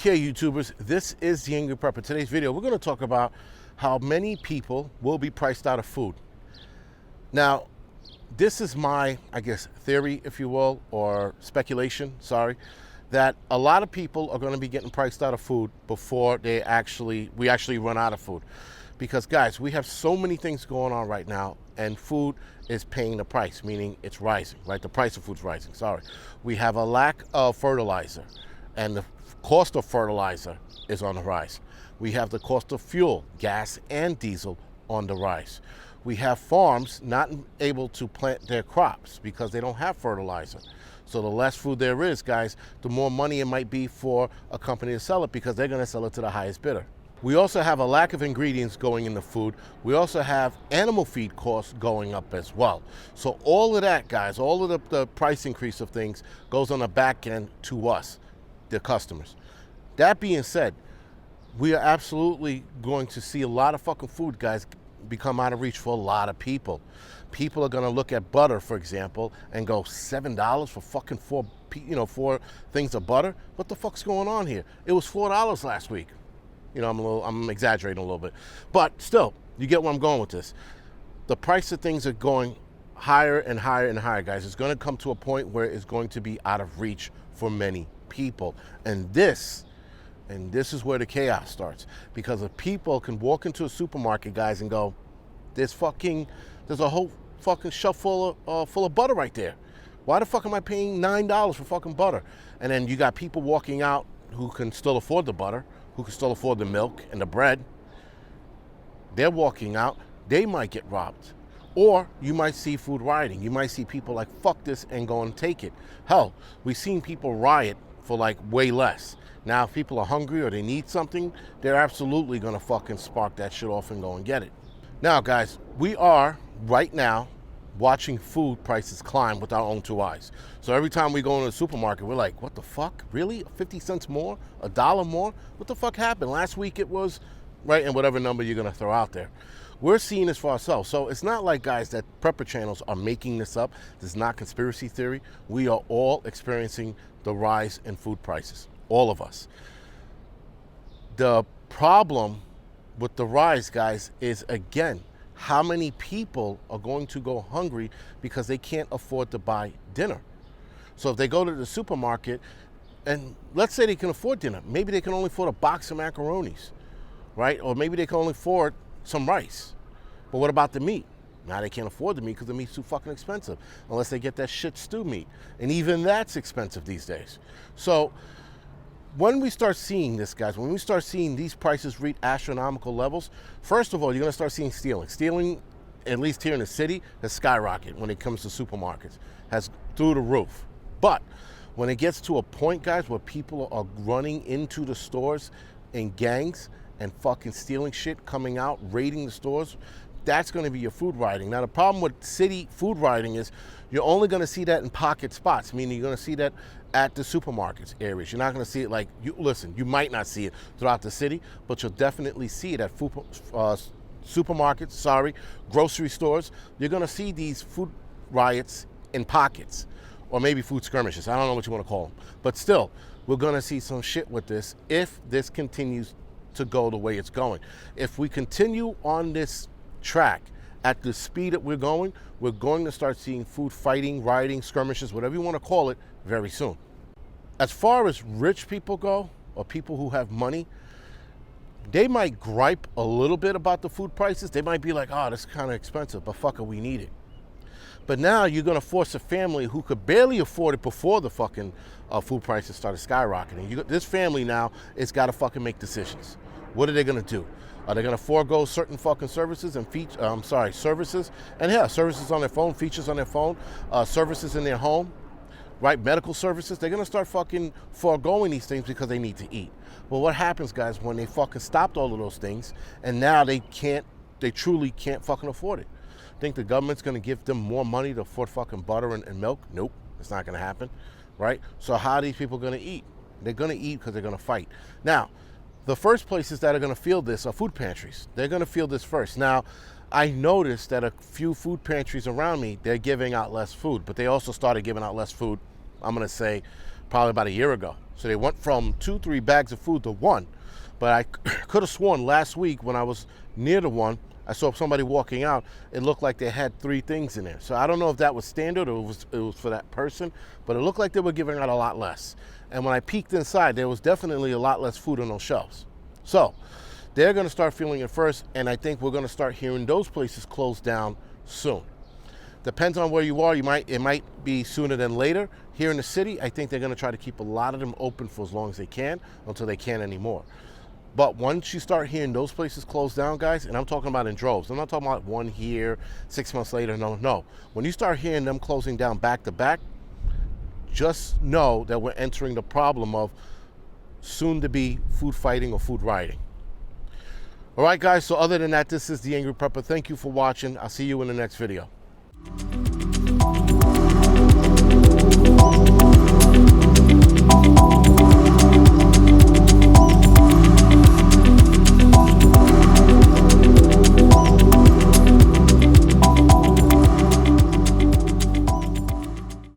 Okay, YouTubers, this is the Angry Prepper. Today's video, we're going to talk about how many people will be priced out of food. Now, this is my, I guess, theory, if you will, or speculation, sorry, that a lot of people are going to be getting priced out of food before we actually run out of food. Because, guys, we have so many things going on right now, and food is paying the price, meaning it's rising, right? The price of food's rising, sorry. We have a lack of fertilizer, and the cost of fertilizer is on the rise. We have the cost of fuel, gas and diesel, on the rise. We have farms not able to plant their crops because they don't have fertilizer. So the less food there is, guys, the more money it might be for a company to sell it because they're going to sell it to the highest bidder. We also have a lack of ingredients going in the food. We also have animal feed costs going up as well. So all of that, guys, all of the price increase of things goes on the back end to us, the customers. That being said, we are absolutely going to see a lot of fucking food, guys, become out of reach for a lot of people. People are going to look at butter, for example, and go $7 for fucking four things of butter. What the fuck's going on here? It was $4 last week. You know, I'm exaggerating a little bit, but still, you get where I'm going with this. The price of things are going higher and higher and higher, guys. It's going to come to a point where it's going to be out of reach for many people, and this is where the chaos starts, because if people can walk into a supermarket, guys, and go, there's a whole fucking shelf full of butter right there. Why the fuck am I paying $9 for fucking butter? And then you got people walking out who can still afford the butter, who can still afford the milk and the bread. They're walking out, they might get robbed. Or you might see food rioting. You might see people like, fuck this, and go and take it. Hell, we've seen people riot for like way less. Now, if people are hungry or they need something, they're absolutely gonna fucking spark that shit off and go and get it. Now, guys, we are right now watching food prices climb with our own two eyes. So every time we go into the supermarket, we're like, what the fuck? Really? 50 cents more? $1 more? What the fuck happened? Last week it was, right, and whatever number you're gonna throw out there. We're seeing this for ourselves. So it's not like, guys, that prepper channels are making this up. This is not conspiracy theory. We are all experiencing the rise in food prices, all of us. The problem with the rise, guys, is, again, how many people are going to go hungry because they can't afford to buy dinner. So if they go to the supermarket, and let's say they can afford dinner, maybe they can only afford a box of macaronis, right? Or maybe they can only afford some rice. But what about the meat? Now they can't afford the meat because the meat's too fucking expensive, unless they get that shit stew meat. And even that's expensive these days. So when we start seeing this, guys, when we start seeing these prices reach astronomical levels, first of all, you're going to start seeing stealing. Stealing, at least here in the city, has skyrocketed when it comes to supermarkets, has through the roof. But when it gets to a point, guys, where people are running into the stores in gangs and fucking stealing shit, coming out, raiding the stores, that's going to be your food rioting. Now, the problem with city food rioting is you're only going to see that in pocket spots, meaning you're going to see that at the supermarkets areas. You're not going to see it like, you might not see it throughout the city, but you'll definitely see it at supermarkets, grocery stores. You're going to see these food riots in pockets, or maybe food skirmishes. I don't know what you want to call them. But still, we're going to see some shit with this if this continues to go the way it's going. If we continue on this track at the speed that we're going to start seeing food fighting, rioting, skirmishes, whatever you want to call it, very soon. As far as rich people go, or people who have money, they might gripe a little bit about the food prices. They might be like, oh, this is kind of expensive, but fuck it, we need it. But now you're going to force a family who could barely afford it before the fucking food prices started skyrocketing. This family now has got to fucking make decisions. What are they going to do? Are they going to forego certain fucking services and services? And yeah, services on their phone, features on their phone, services in their home, right? Medical services. They're going to start fucking foregoing these things because they need to eat. Well, what happens, guys, when they fucking stopped all of those things and now they truly can't fucking afford it? Think the government's going to give them more money to afford fucking butter and milk? Nope, it's not going to happen, right? So how are these people going to eat? They're going to eat because they're going to fight. Now, the first places that are going to feel this are food pantries. They're going to feel this first. Now, I noticed that a few food pantries around me, they're giving out less food, but they also started giving out less food, I'm going to say, probably about a year ago. So they went from 2-3 bags of food to 1. But I could have sworn last week when I was near the one, I saw somebody walking out, it looked like they had 3 things in there. So I don't know if that was standard or it was for that person, but it looked like they were giving out a lot less. And when I peeked inside, there was definitely a lot less food on those shelves. So they're gonna start feeling it first, and I think we're gonna start hearing those places close down soon. Depends on where you are. It might be sooner than later. Here in the city, I think they're gonna try to keep a lot of them open for as long as they can until they can't anymore. But once you start hearing those places close down, guys, and I'm talking about in droves. I'm not talking about one here, 6 months later, no. When you start hearing them closing down back to back, just know that we're entering the problem of soon to be food fighting or food rioting. All right, guys, so other than that, this is The Angry Prepper. Thank you for watching. I'll see you in the next video.